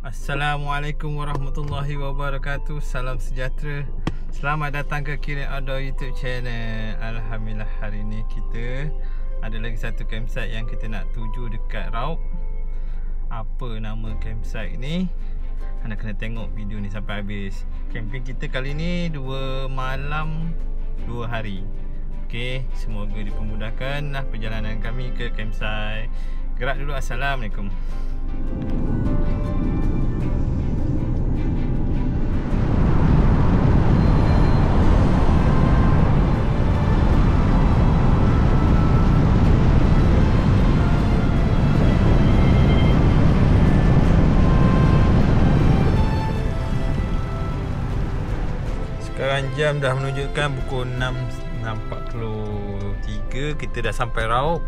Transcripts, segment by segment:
Assalamualaikum warahmatullahi wabarakatuh. Salam sejahtera. Selamat datang ke Kirin Outdoor YouTube channel. Alhamdulillah, hari ni kita ada lagi satu campsite yang kita nak tuju dekat Raub. Apa nama campsite ni? Anda kena tengok video ni sampai habis. Camping kita kali ni 2 malam 2 hari. Okey, semoga dipermudahkan lah perjalanan kami ke campsite. Gerak dulu. Assalamualaikum. Sekarang jam dah menunjukkan pukul 6.43. Kita dah sampai Raub.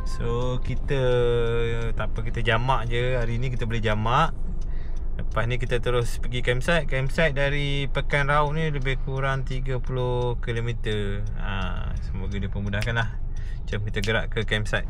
So kita tak apa, kita jamak je. Hari ni kita boleh jamak. Lepas ni kita terus pergi campsite. Campsite dari Pekan Raub ni lebih kurang 30 km. Semoga dia permudahkan lah. Jom kita gerak ke campsite.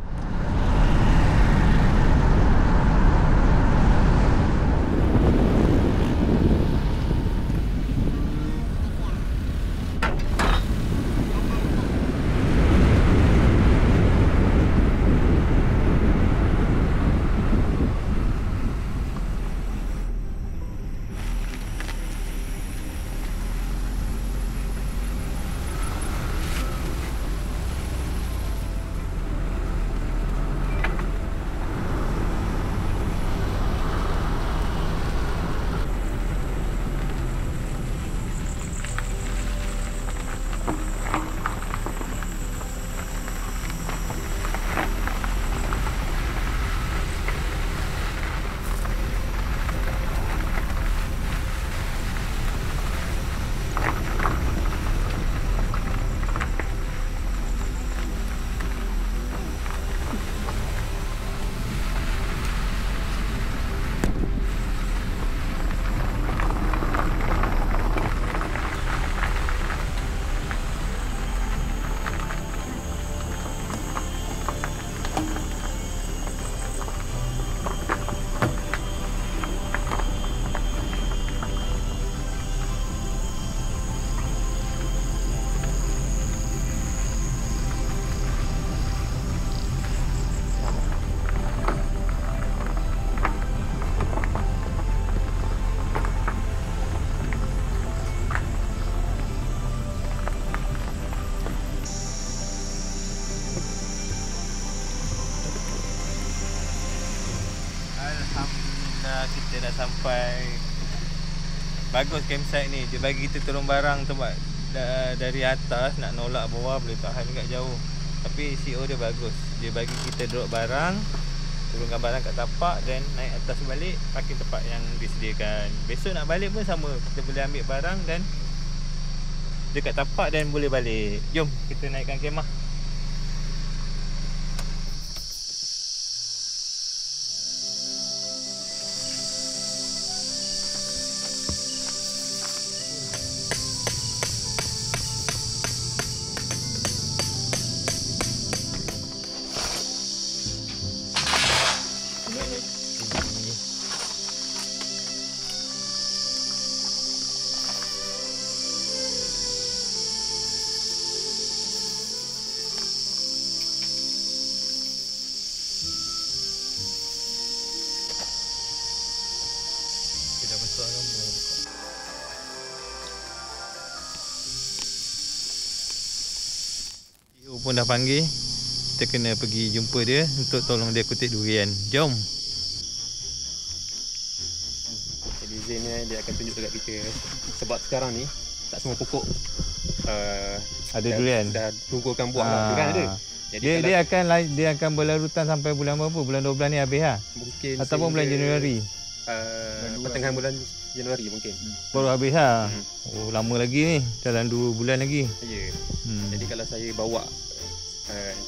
Alhamdulillah, kita dah sampai. Bagus campsite ni. Dia bagi kita turun barang tempat dari atas, nak nolak bawah boleh tahan dekat jauh. Tapi CO dia bagus. Dia bagi kita drop barang, turunkan barang kat tapak, dan naik atas balik parking tempat yang disediakan. Besok nak balik pun sama. Kita boleh ambil barang dan dekat tapak dan boleh balik. Jom kita naikkan kemah. Dah besar nombor. CEO pun dah panggil. Kita kena pergi jumpa dia untuk tolong dia kutip durian. Jom. Jadi Zain ni dia akan tunjuk dekat kita. Sebab sekarang ni tak semua pokok ada durian. Dah gugurkan buah lah. Durian ada. Jadi dia akan berlarutan sampai bulan berapa? Bulan 12 ni habis lah. Mungkin ataupun bulan Januari. Pertengahan bulan Januari mungkin. Baru habis lah. Oh, lama lagi ni. Dalam 2 bulan lagi. Ya. Jadi kalau saya bawa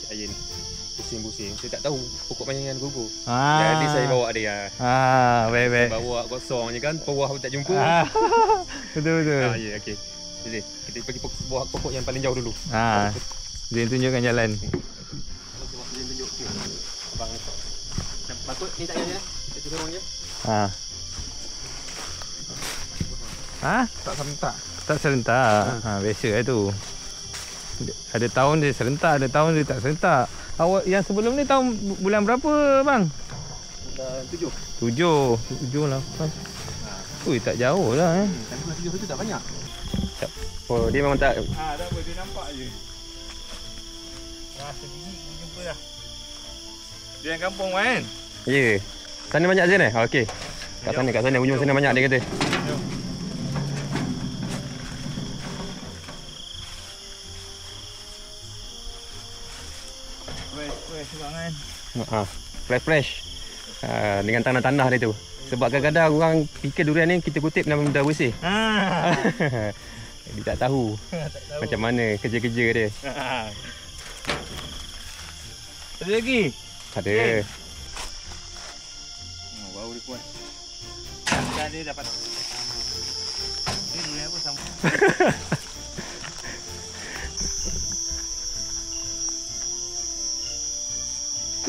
Ayin pusing-pusing, saya tak tahu pokok panjangan gugur. Jadi saya bawa dia. Baik-baik. Saya bawa kosong je kan, buah tak jumpa. Betul-betul. Ya, okey. Jadi kita pergi pokok yang paling jauh dulu. Dia tunjukkan jalan. Sebab dia tunjuk. Abang ni. Patut ni tak ada. Kita dorong je. Ha. Ha? Tak serentak. Tak serentak. Biasa lah tu. Ada tahun dia serentak, ada tahun dia tak serentak. Awak yang sebelum ni tahun bulan berapa bang? Bulan 7. 7, 8. Ui, tak jauh lah Tapi bulan 7 tu tak banyak. Oh, dia memang tak. Dah boleh dia nampak je. Sebiji jumpa dah. Dia yang kampung kan? Ya. Sana banyak je ni? Okey. Kat sana, ujung sana banyak dia kata. Jom. Fresh banget kan? Fresh. Dengan tanah-tanah dia tu. Sebab kadang-kadang orang fikir durian ni kita kutip nama benda bersih. Dia tak tahu. Macam mana kerja-kerja dia. Ada lagi? Ada. Bau dia kuat. Dah dia dapat. Ni durian apa sama?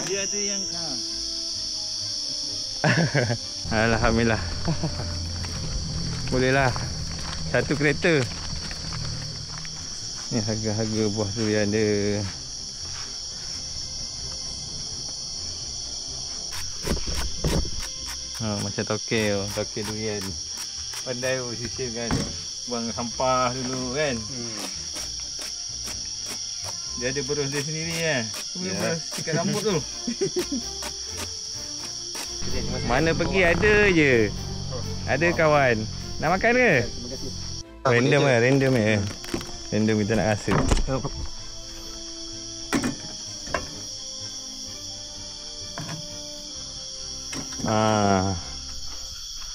Dia ada yang Alhamdulillah. Bolehlah. Satu kereta. Ni harga-harga buah durian dia. Macam tokek durian. Pandai sisirkan. Buang sampah dulu kan. Dia ada berus dia sendiri kan. Boleh berus sikat rambut tu. Mana pergi ada je. Ada kawan. Nak makan ke? Random lah, random je. Random kita nak rasa.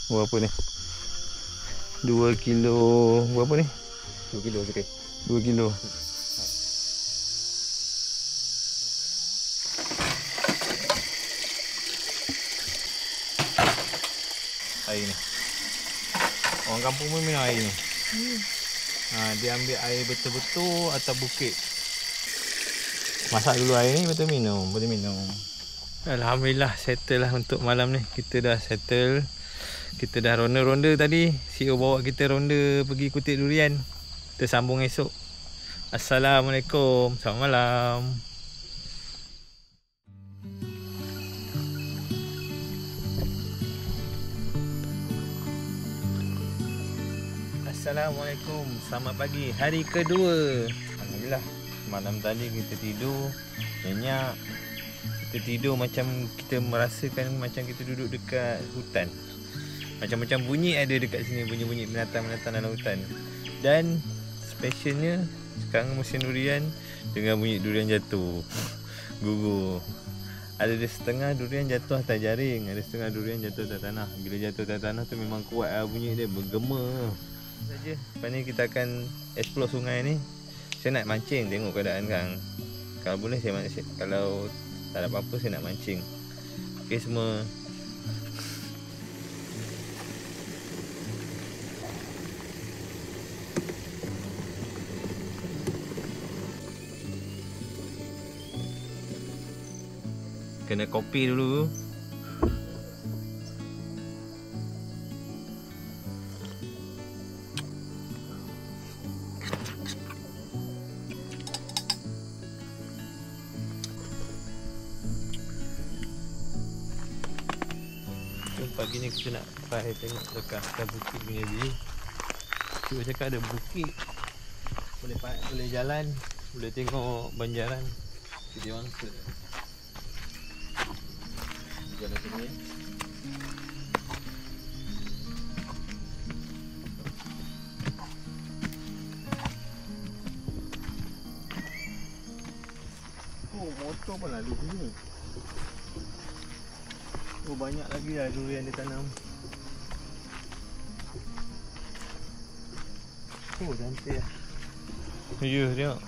Berapa ni? 2 kilo. Berapa ni? 2 kilo sikit. 2 kilo. Air ni. Orang kampung pun minum air ni. Dia ambil air betul-betul atas bukit. Masak dulu air ni, betul minum. Boleh minum. Alhamdulillah settle lah untuk malam ni. Kita dah settle. Kita dah ronda-ronda tadi. CEO bawa kita ronda pergi kutip durian. Kita sambung esok. Assalamualaikum. Selamat malam. Assalamualaikum. Selamat pagi. Hari kedua. Alhamdulillah. Malam tadi kita tidur nyenyak. Kita tidur macam kita merasakan macam kita duduk dekat hutan. Macam-macam bunyi ada dekat sini. Bunyi-bunyi binatang-binatang dalam hutan. Dan specialnya sekarang musim durian. Dengar bunyi durian jatuh. Gugur. Ada setengah durian jatuh atas jaring. Ada setengah durian jatuh atas tanah. Bila jatuh atas tanah tu memang kuat lah bunyi dia. Bergema saja. Lepas ni kita akan explore sungai ni. Saya nak mancing, tengok keadaan sekarang. Kalau boleh saya mancing. Kalau tak ada apa-apa saya nak mancing. Okey semua. Kena kopi dulu. Pagi ni kita nak try tengok dekat bukit punya view. Cuba cakap ada bukit. Boleh jalan, boleh tengok banjaran. Video angka. Jalan sini. Oh, motor pun lalu sini. Oh, banyak lagi lah durian ditanam. Oh, cantik lah. Ya, tengok.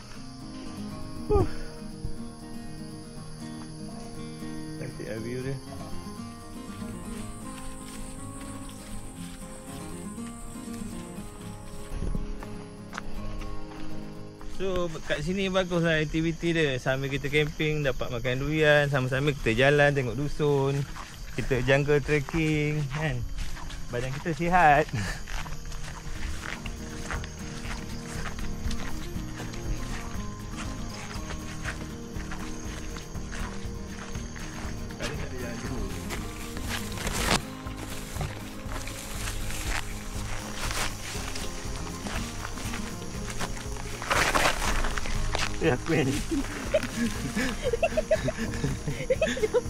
Cantik lah view dia. So kat sini bagus lah aktiviti dia. Sambil kita camping dapat makan durian, sama-sama kita jalan tengok dusun. kita jungle trekking kan. Badan kita sihat. Ya Queen.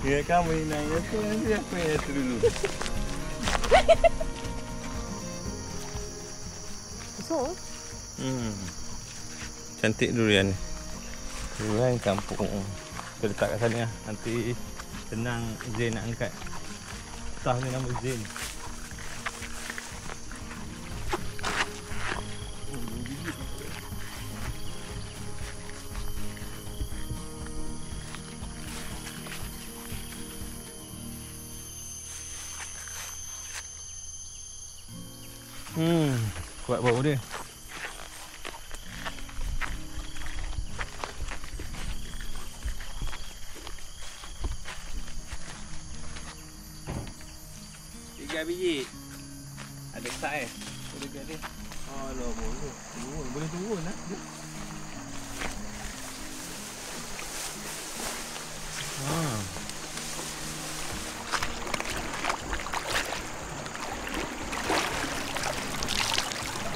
Ya kamu ini nanya tu nanti aku yang tu dulu. So. Cantik durian ni. Durian kampung. Kita letak kat sana. Nanti senang Zain nak angkat. Tah ni nama Zain. Kuat bau dia. Tiga biji. Ada saiz. Dekat dia. Alah, boleh. Boleh turun lah.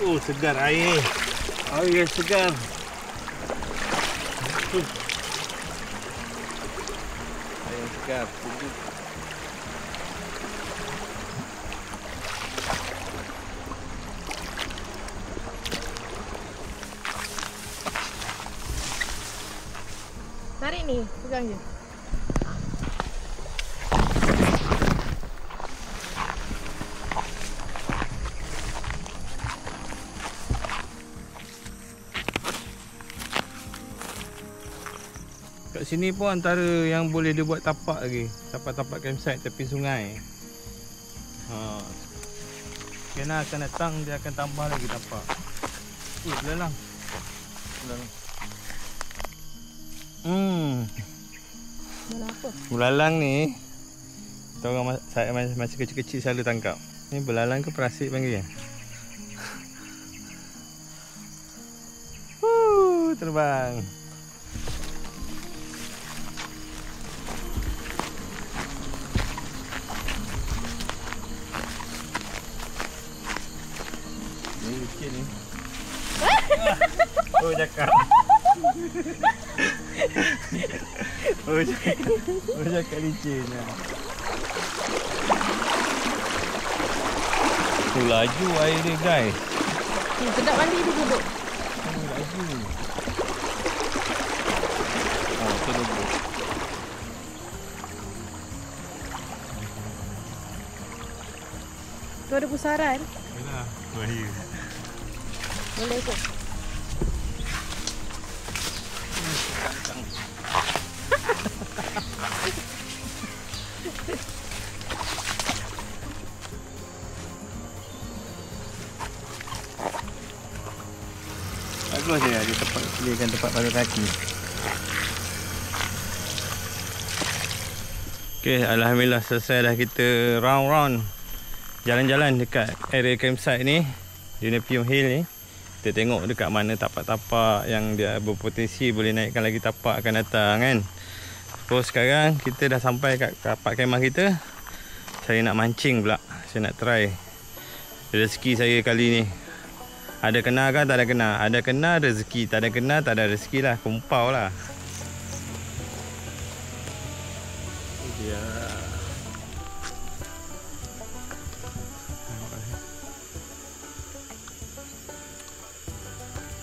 Oh, segar air. Air segar. Air segar. Tarik ni, pegang je. Kat sini pun antara yang boleh dia buat tapak lagi. Tapak-tapak campsite tepi sungai. Kena akan datang dia akan tambah lagi tapak. Belalang. Belalang. Belalang apa? Belalang ni kita orang saya masa kecil-kecil selalu tangkap. Ni belalang ke perasik panggil? Terbang. Ni licin ni. Oh cakap. Oh cakap licin lah. Tu laju air dia guys. Sedap mandi tu duduk. Laju. Oh tu duduk. Tu ada pusaran. Yalah, bahaya. Boleh ke? Bagus je ada tempat pilihkan tempat pakai kaki. Okey, alhamdulillah selesai dah kita round-round jalan-jalan dekat area campsite ni, Unipium Hill ni. Kita tengok dekat mana tapak-tapak yang dia berpotensi boleh naikkan lagi tapak akan datang kan. So sekarang kita dah sampai kat tapak kemah kita. Saya nak mancing pula. Saya nak try rezeki saya kali ni. Ada kena kan tak ada kena. Ada kena rezeki, tak ada kena tak ada rezeki lah. Kumpau lah. Ya.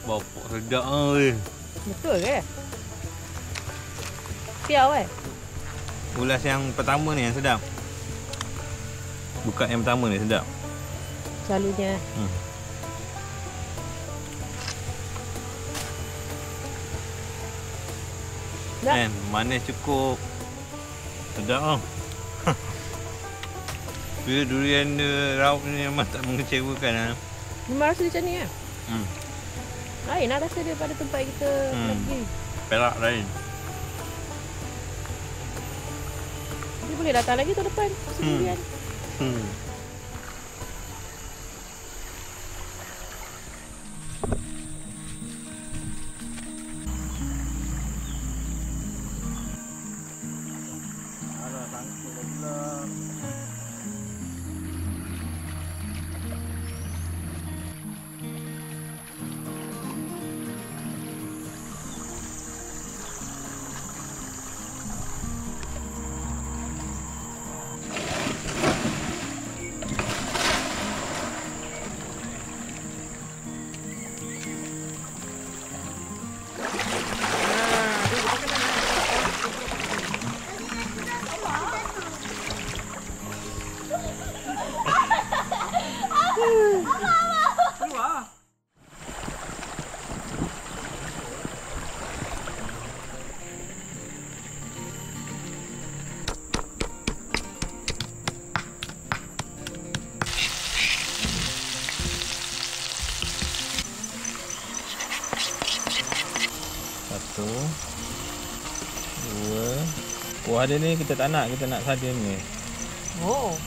Bapak sedap weh. Betul ke? Piau Ulas yang pertama ni yang sedap. Buka yang pertama ni sedap. Selalunya. Kan, manis cukup. Sedap lah. Bila durian rauk ni memang tak mengecewakan lah. Memang rasa dia macam ni lah. Lain lah rasa dia pada tempat kita pergi. Perak lain. Dia boleh datang lagi tahun depan. Sendirian. Satu, dua. Buah dia ni kita tak nak, kita nak sardin ni. Oh.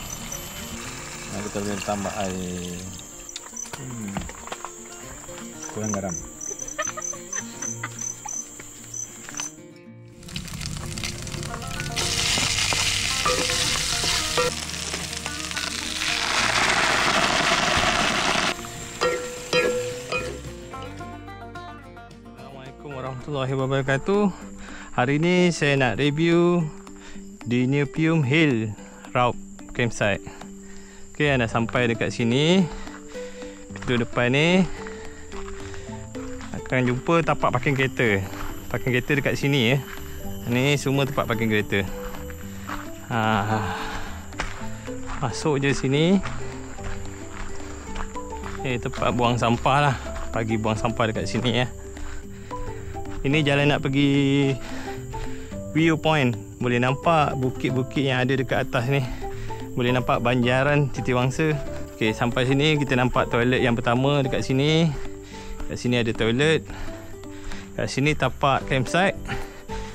Kita boleh tambah air. Kurang garam. Assalamualaikum warahmatullahi wabarakatuh. Hari ni saya nak review di Neopium Hill Route Campsite. Okay, anda sampai dekat sini. Pintu depan ni akan jumpa tapak parking kereta. Parking kereta dekat sini ya. Ni semua tempat parking kereta. Masuk je sini. Tempat buang sampah lah. Pagi buang sampah dekat sini ya. Ini jalan nak pergi viewpoint. Boleh nampak bukit-bukit yang ada dekat atas ni. Boleh nampak banjaran Titiwangsa. Okey, sampai sini kita nampak toilet yang pertama dekat sini. Kat sini ada toilet. Kat sini tapak campsite.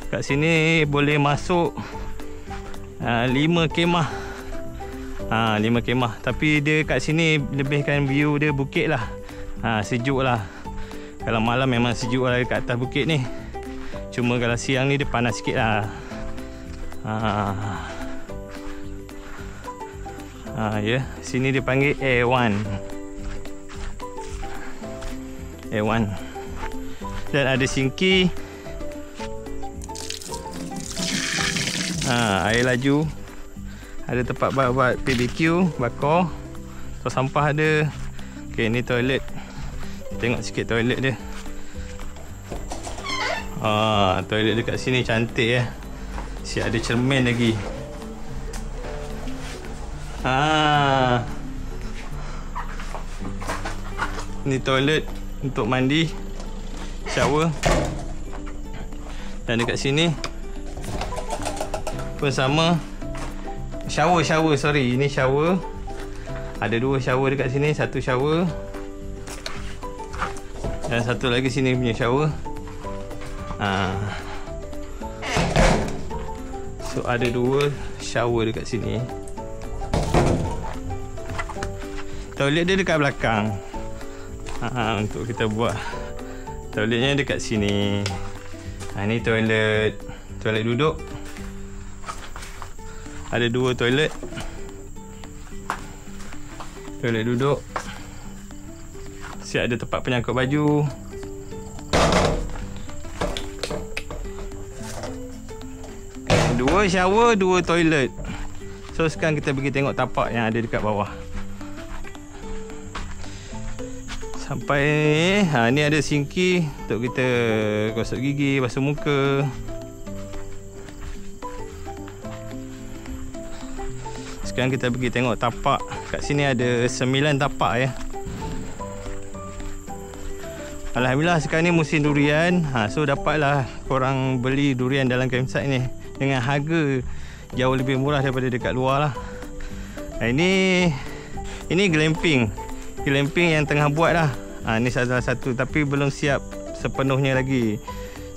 Kat sini boleh masuk 5 kemah. 5 kemah. Tapi dia kat sini lebihkan view dia bukit lah. Sejuk lah. Kalau malam memang sejuk lah kat atas bukit ni. Cuma kalau siang ni dia panas sikit lah. Ya, sini dia panggil A1. A1. Dan ada sinki. Air laju. Ada tempat buat BBQ, bakar. Tong sampah ada. Okey, ni toilet. Tengok sikit toilet dia. Toilet dekat sini cantik ya. Siap ada cermin lagi. Ni toilet untuk mandi, shower. Dan dekat sini pun sama. Shower, sorry. Ini shower. Ada 2 shower dekat sini. Satu shower. Dan satu lagi sini punya shower. So ada 2 shower dekat sini. Toilet dia dekat belakang. Untuk kita buat toiletnya dekat sini. Ni toilet. Toilet duduk. Ada 2 toilet. Toilet duduk. Siap ada tempat penyangkut baju. Dua shower, 2 toilet. So sekarang kita pergi tengok tapak yang ada dekat bawah. Sampai ni ada sinki untuk kita gosok gigi, basuh muka. Sekarang kita pergi tengok tapak. Kat sini ada 9 tapak ya. Alhamdulillah sekarang ni musim durian. So dapatlah korang beli durian dalam campsite ni dengan harga jauh lebih murah daripada dekat luar lah. Ini glamping. Glamping yang tengah buat lah. Ni salah satu tapi belum siap sepenuhnya lagi.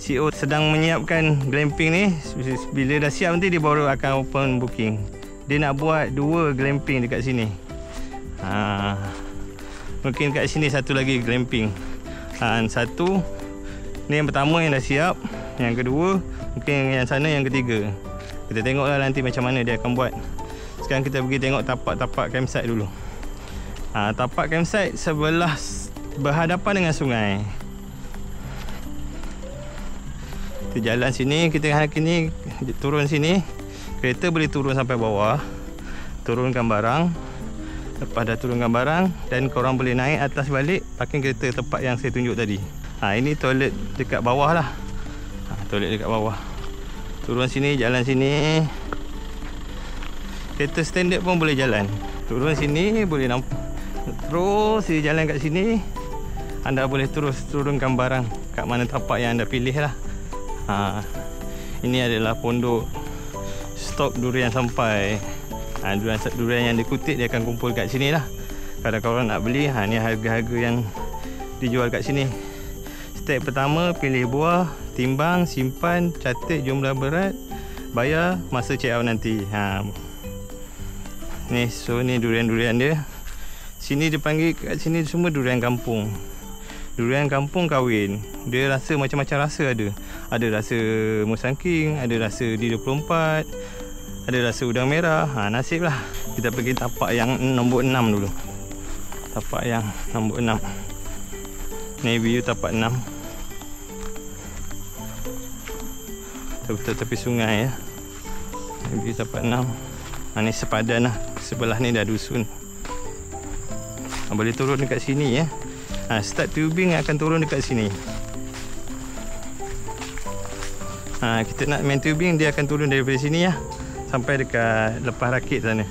CEO sedang menyiapkan glamping ni. Bila dah siap nanti dia baru akan open booking. Dia nak buat 2 glamping dekat sini. Mungkin kat sini satu lagi glamping. Satu ni yang pertama yang dah siap. Yang kedua mungkin yang sana yang ketiga. Kita tengoklah nanti macam mana dia akan buat. Sekarang kita pergi tengok tapak-tapak campsite dulu. Tapak campsite sebelah berhadapan dengan sungai. Kita jalan sini, kita hari ni turun sini. Kereta boleh turun sampai bawah. Turunkan barang. Lepas dah turunkan barang dan korang boleh naik atas balik, parking kereta tempat yang saya tunjuk tadi. Ini toilet dekat bawah lah. Toilet dekat bawah. Turun sini, jalan sini. Kereta standard pun boleh jalan. Turun sini, boleh nampak. Terus jalan kat sini. Anda boleh terus turunkan barang kat mana tapak yang anda pilih lah. Ini adalah pondok stok durian sampai. Durian yang dikutip dia akan kumpul kat sini lah. Kalau korang nak beli, ni harga-harga yang dijual kat sini. Step pertama, pilih buah, timbang, simpan, catat jumlah berat, bayar masa check out nanti. Ni, so ni durian-durian dia. Sini dia panggil, kat sini semua durian kampung. Durian kampung kahwin. Dia rasa macam-macam rasa ada. Ada rasa musangking, ada rasa D24, ada rasa udang merah. Nasib lah. Kita pergi tapak yang nombor 6 dulu. Tapak yang nombor 6. Ni view tapak 6. Betul-betul tepi sungai ya. Ni view tapak 6. Ni sepadan lah. Sebelah ni dah dusun. Boleh turun dekat sini ya. Start tubing akan turun dekat sini. Kita nak main tubing, dia akan turun daripada sini ya, sampai dekat lepas rakit sana.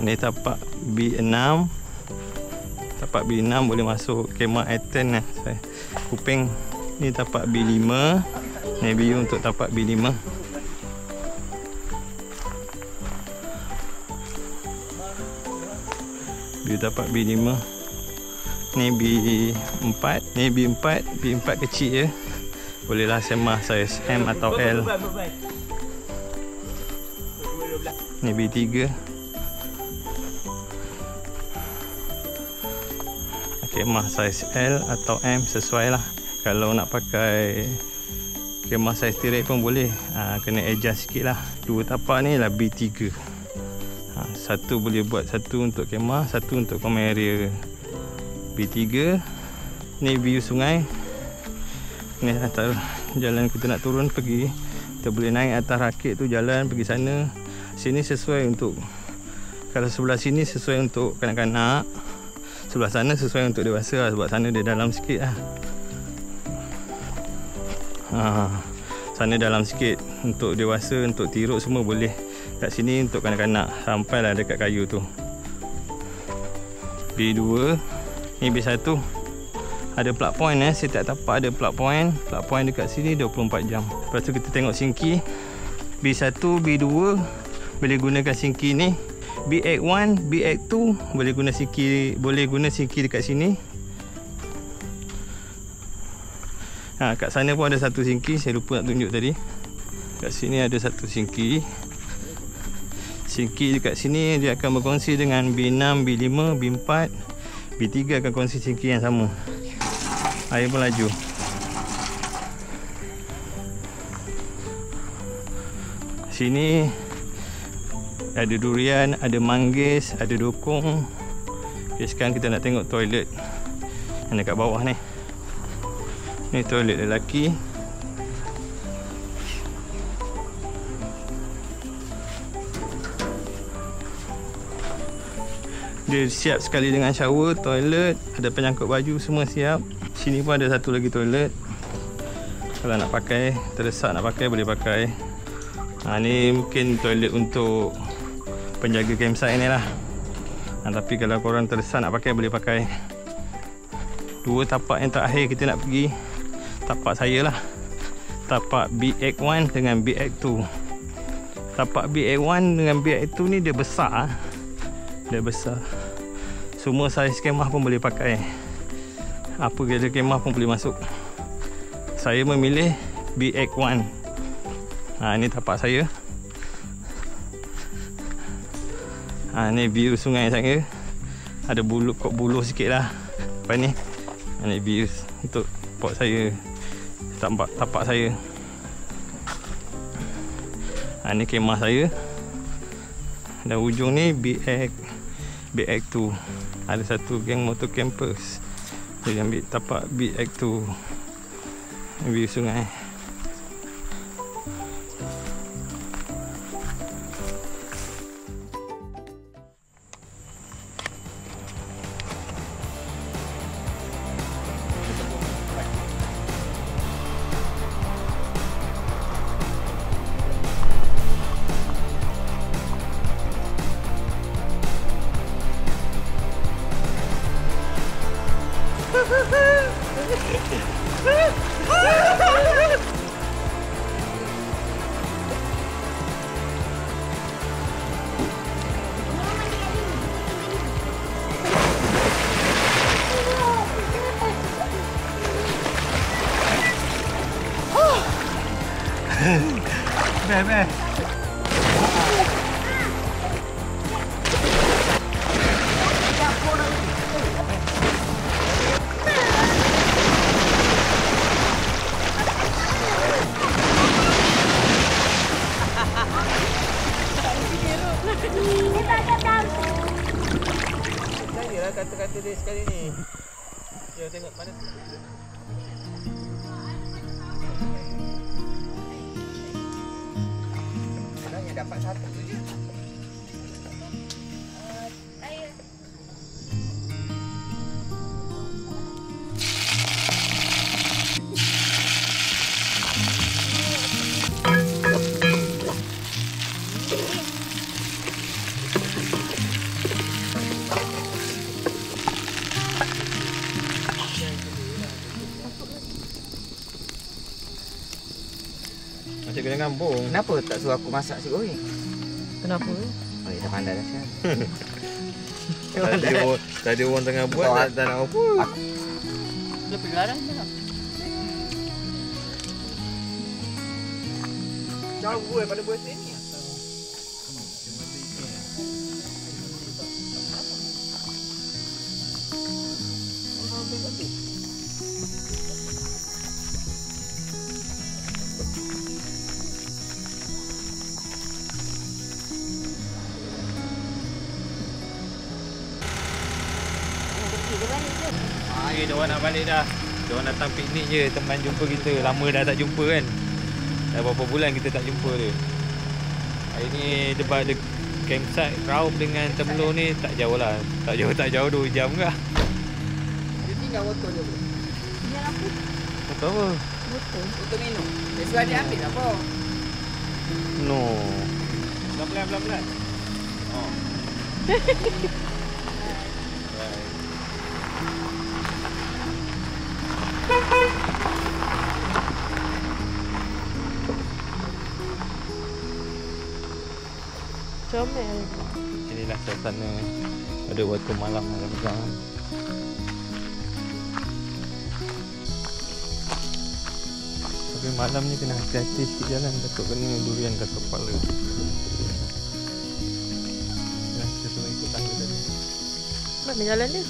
Ni tapak B6. Tapak B6 boleh masuk kemah Aten lah. Kuping ni tapak B5. Ni view untuk tapak B5. View tapak B5. Ni B4. Ni B4. B4 kecil je. Bolehlah semah saiz M atau L. Ni B3. Kemah saiz L atau M sesuai lah. Kalau nak pakai kemah saiz tirai pun boleh. Kena adjust sikit lah. 2 tapak ni lah B3. Satu boleh buat, satu untuk kemah, satu untuk common area. B3. Ni view sungai. Ni atas jalan kita nak turun pergi. Kita boleh naik atas rakit tu, jalan pergi sana. Sini sesuai untuk, kalau sebelah sini sesuai untuk kanak-kanak, sebelah sana sesuai untuk dewasa lah, sebab sana dia dalam sikit lah. Sana dalam sikit. Untuk dewasa, untuk tiruk semua boleh. Kat sini untuk kanak-kanak. Sampailah dekat kayu tu. B2. Ni B1. Ada plug point setiap tapak ada plug point. Plug point dekat sini 24 jam. Lepas tu kita tengok sinki. B1, B2 boleh gunakan sinki ni. B81, B82 boleh guna sinki dekat sini. Kat sana pun ada satu sinki, saya lupa nak tunjuk tadi. Kat sini ada satu sinki. Sinki dekat sini dia akan berkongsi dengan B6, B5, B4. B3 akan kongsi sinki yang sama. Air pun laju. Sini ada durian, ada manggis, ada dokong. Okay, sekarang kita nak tengok toilet yang dekat bawah ni. Ni toilet lelaki. Dia siap sekali dengan shower, toilet, ada penyangkut baju, semua siap. Sini pun ada satu lagi toilet. Kalau nak pakai, terdesak nak pakai, boleh pakai. Ni mungkin toilet untuk penjaga campsite ni lah. Tapi kalau korang terdesak nak pakai, boleh pakai. 2 tapak yang terakhir kita nak pergi. Tapak saya lah. Tapak BX1 dengan BX2. Tapak BX1 dengan BX2 ni dia besar. Dia besar. Semua saiz kemah pun boleh pakai. Apa kira kemah pun boleh masuk. Saya memilih BX1. Ini tapak saya. Ni view sungai saya. Ada buluh sikit lah. Lepas ni ini view untuk pot saya, tapak saya. Ni kemah saya. Dan ujung ni BX2. Ada satu geng motor campers. Jadi ambil tapak BX2. View sungai. Beh. Carilah kata-kata dia sekali ni. Dia tengok mana tu. Sebenarnya dapat satu tu je. Macam kena kampung. Kenapa tak suruh aku masak si goreng? Kenapa? Oh, dah pandai dah sekarang. Tadi orang tengah buat tak nak apa. Dia pergi larang tak? Jauh daripada buat ni. Dia orang nak balik dah. Dia orang datang piknik je, teman jumpa kita. Lama dah tak jumpa kan. Dah berapa bulan kita tak jumpa dia. Hari ni debat ada campsite Raub dengan Temelur ni tak jauh lah. Tak jauh 2 jam ke. Dia tinggal motor je bro. Tinggal apa? Motor apa? Motor minum. Dia suruh dia ambil apa? No. Pelan-pelan. Oh. Comel. Inilah suasana pada waktu malam Ramadan. Tapi malam ni kena hati-hati sikit jalan, takut kena durian kat kepala. Ya, kita semua ikut tangga tadi. Mana jalan dia?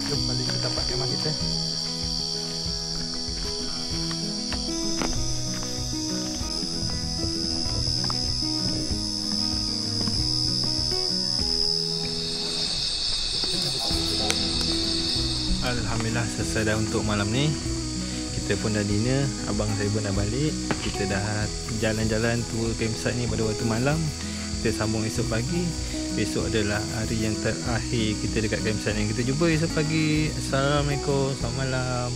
Jom balik ke tempat kemah kita. Alhamdulillah selesai dah untuk malam ni. Kita pun dah dinner, abang saya pun dah balik. Kita dah jalan-jalan tour campsite ni pada waktu malam. Kita sambung esok pagi. Besok adalah hari yang terakhir kita dekat campsite ni. Kita jumpa esok pagi. Assalamualaikum, selamat malam.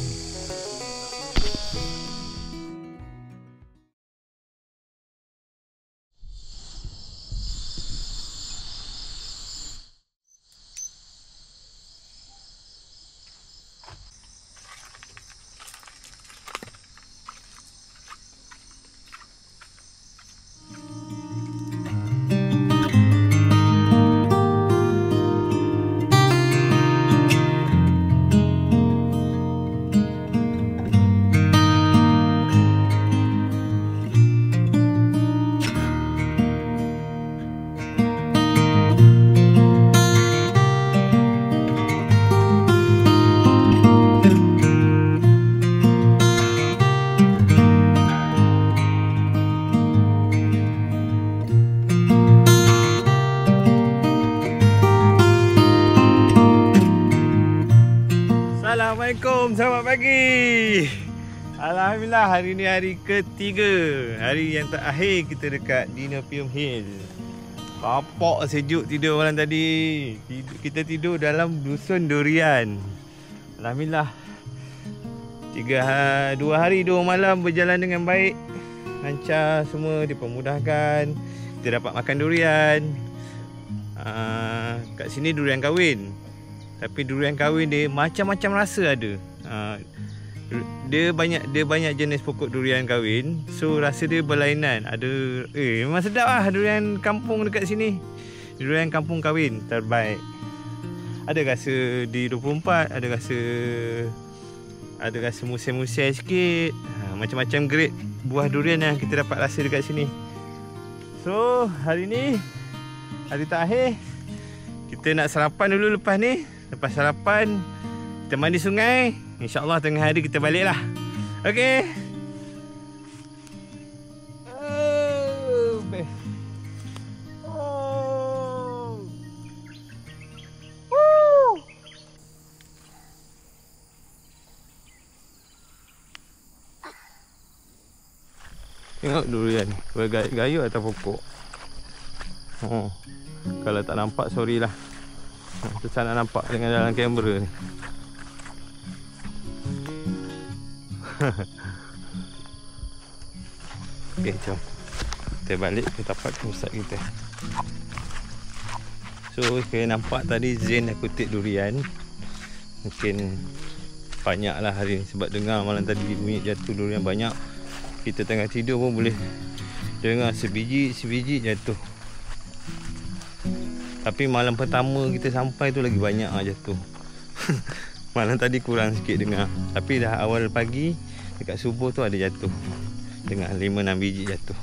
Assalamualaikum, selamat pagi. Alhamdulillah, hari ni hari ketiga, hari yang terakhir kita dekat Dinopium Hill. Kapak sejuk tidur malam tadi. Kita tidur dalam dusun durian. Alhamdulillah, 2 hari 2 malam berjalan dengan baik. Lancar semua, dipermudahkan. Kita dapat makan durian. Kat sini durian kahwin. Tapi durian kahwin dia macam-macam rasa ada. Dia banyak jenis pokok durian kahwin. So rasa dia berlainan. Ada memang sedap lah durian kampung dekat sini. Durian kampung kahwin terbaik. Ada rasa di 24, ada rasa musai-musai sikit. Macam-macam grade buah durian yang kita dapat rasa dekat sini. So hari ni hari terakhir, kita nak sarapan dulu lepas ni. Lepas sarapan, kita mandi sungai. InsyaAllah tengah hari kita balik lah. Okay. Best. Tengok durian ni, bergayut atas pokok. Kalau tak nampak, sorry lah. Susah nak nampak dengan dalam kamera ni. Okay, jom kita balik ke tempat pusat kita. So, kita nampak tadi Zain dah kutip durian. Mungkin banyak lah hari ni, sebab dengar malam tadi bunyi jatuh durian banyak. Kita tengah tidur pun boleh dengar sebiji jatuh. Tapi malam pertama kita sampai tu lagi banyak lah jatuh. Malam tadi kurang sikit dengar. Tapi dah awal pagi dekat subuh tu ada jatuh. Dengar 5-6 biji jatuh.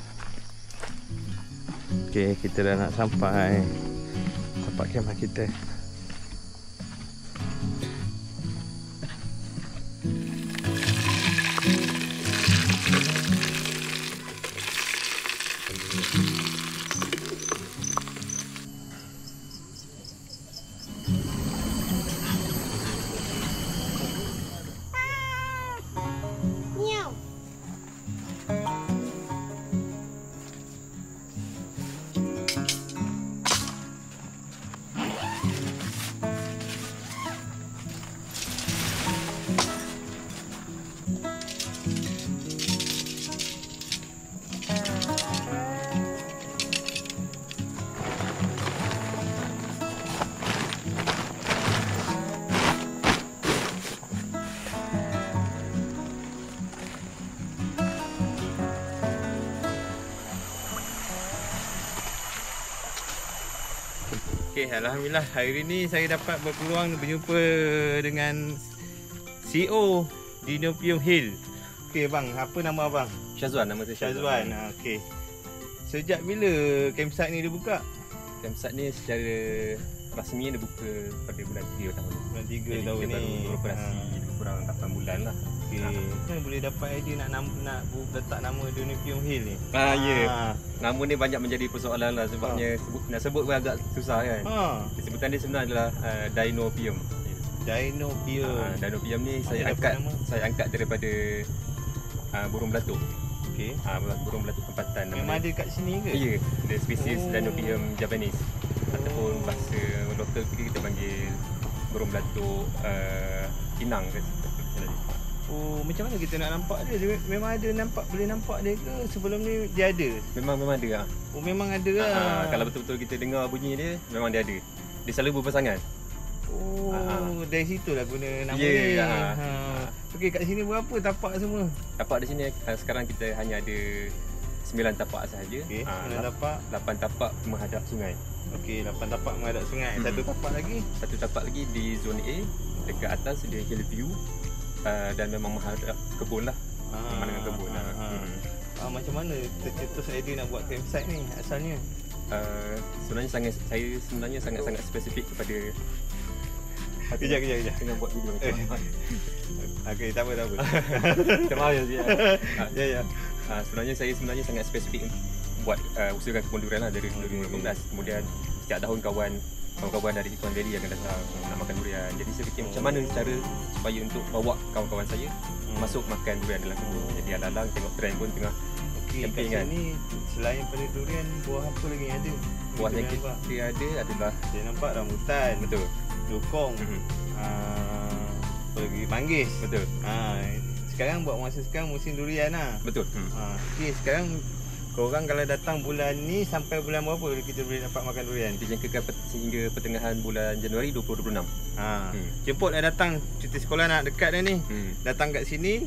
Okay, kita dah nak sampai tempat kemah kita. Okay, Alhamdulillah hari ni saya dapat berpeluang berjumpa dengan CEO Dinopium Hill. Okay bang, apa nama abang? Syazwan, nama saya Syazwan. Okay. Sejak bila campsite ni dibuka? Campsite ni secara rasmi dia buka pada bulan 3 tahun ni. Bulan 3 Jadi tahun kita ni. baru beroperasi lebih kurang 8 bulan lah. Okay. Kan boleh dapat idea nak letak nama Dinopium Hill ni? Ya. Nama ni banyak menjadi persoalan lah sebabnya nak sebut pun agak susah kan. Sebutan dia sebenarnya adalah Dinopium. Dinopium. Dinopium ni saya angkat daripada burung belatuk. Okey. Burung belatuk tempatan. Memang ada kat sini ke? Ya, ada spesies Dinopium javanese. Ataupun bahasa lokal kita panggil burung belatuk inang ke. Oh, macam mana kita nak nampak dia? Memang ada boleh nampak dia ke? Sebelum ni dia ada? Memang ada lah. Oh, memang ada lah. Kalau betul-betul kita dengar bunyi dia, memang dia ada. Dia selalu berpasangan. Oh, dari situ lah guna nama ni. Okey, kat sini berapa tapak semua? Tapak di sini sekarang kita hanya ada 9 tapak sahaja. Okey, 9 tapak. 8 tapak menghadap sungai. Okey, 8 tapak menghadap sungai. Satu tapak lagi di zona A, dekat atas dia hill view. Dan memang menghadap kebun lah. Pemandangan kebun lah. Macam mana tercetus idea nak buat campsite ni asalnya? Sebenarnya saya sangat spesifik kepada Kejap dengan buat video macam ni. Okey, tak apa. Terima kasih. Ya. Sebenarnya saya sangat spesifik buat usahakan kebun durian lah dari 2015. Kemudian setiap tahun kawan kawan-kawan dari Ikuan Valley akan datang nak makan durian. Jadi saya fikir macam mana cara supaya untuk bawa kawan-kawan saya masuk makan durian dalam kebun. Jadi alang-alang tengok trend pun tengah camping kan. Sini selain pada durian, buah apa lagi yang ada? Buah yang kita ada adalah saya nampak rambutan, betul, lokong, apa lagi, manggis. betul, Sekarang buat masa sekarang musim durian lah. betul. Okey, sekarang korang kalau datang bulan ni sampai bulan berapa kita boleh dapat makan durian? Dijangkakan sehingga pertengahan bulan Januari 2026. Jemputlah datang cuti sekolah nak dekat dah ni. Datang kat sini,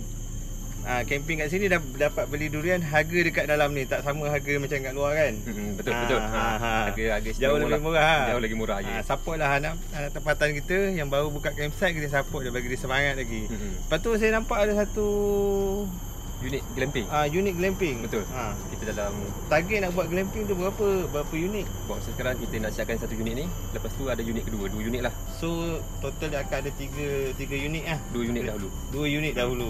camping kat sini dapat beli durian, harga dekat dalam ni tak sama harga macam kat luar kan. Betul. Harga jauh lebih murah. Jauh lagi murah ya. Support lah anak tempatan kita yang baru buka campsite, kita support dia, bagi dia semangat lagi. Lepas tu saya nampak ada satu unit glamping. Unit glamping. Betul. Kita dalam target nak buat glamping tu berapa unit? Buat masa sekarang kita nak siapkan satu unit ni. Lepas tu ada unit kedua, 2 unit lah. So total dia akan ada 3 unit lah. 2 unit dahulu. 2 unit dahulu.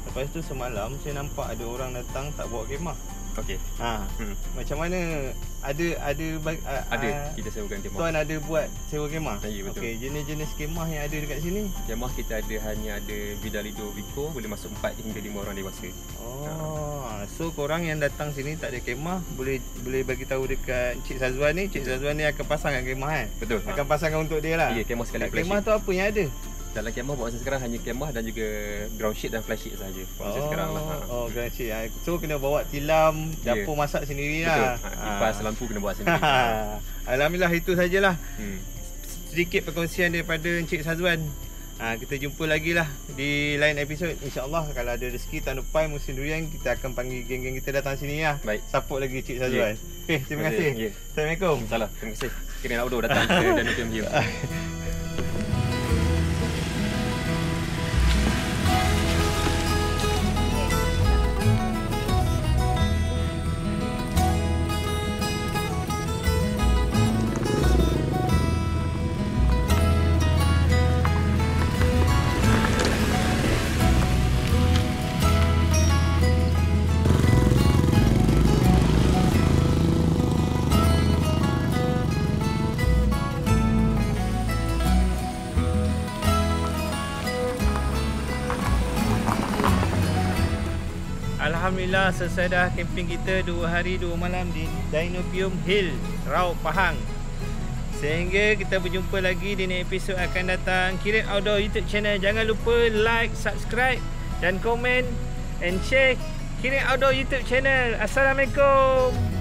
Lepas tu semalam saya nampak ada orang datang tak bawa kemah. Okey. Macam mana ada kita sewakan kemah. tuan ada buat sewa kemah? Ya, betul. Okey, jenis-jenis kemah yang ada dekat sini. Kemah kita hanya ada Vidalido Vico, boleh masuk 4 hingga 5 orang dewasa. So korang yang datang sini tak ada kemah, boleh bagi tahu dekat Cik Sazwan ni. Cik Sazwan ni akan pasangkan kemah kan? Betul. Akan pasangkan untuk dia lah. Ya, kemah sekali flash. Kemah tu apa yang ada? Dalam kemah buat masa sekarang hanya kemah dan juga ground sheet dan flash sheet sahaja. Buat masa sekarang lah. Ground sheet. So kena bawa tilam, dapur masak sendiri lah. Betul. Kipas lampu kena buat sendiri. Alhamdulillah, itu sajalah. Sedikit perkongsian daripada Encik Sazwan. Kita jumpa lagi lah di lain episod. InsyaAllah kalau ada rezeki tahun depan musim durian, kita akan panggil geng-geng kita datang sini lah. Baik. Support lagi Encik Sazwan. Okay, terima kasih. Assalamualaikum. Salah, terima kasih. Kira nak datang ke Danau Pium Hill. Alhamdulillah, selesai dah camping kita 2 hari 2 malam di Danau Pium Hill, Raub Pahang. Sehingga kita berjumpa lagi di episod akan datang. Kirin Outdoor YouTube channel. Jangan lupa like, subscribe dan komen and share Kirin Outdoor YouTube channel. Assalamualaikum.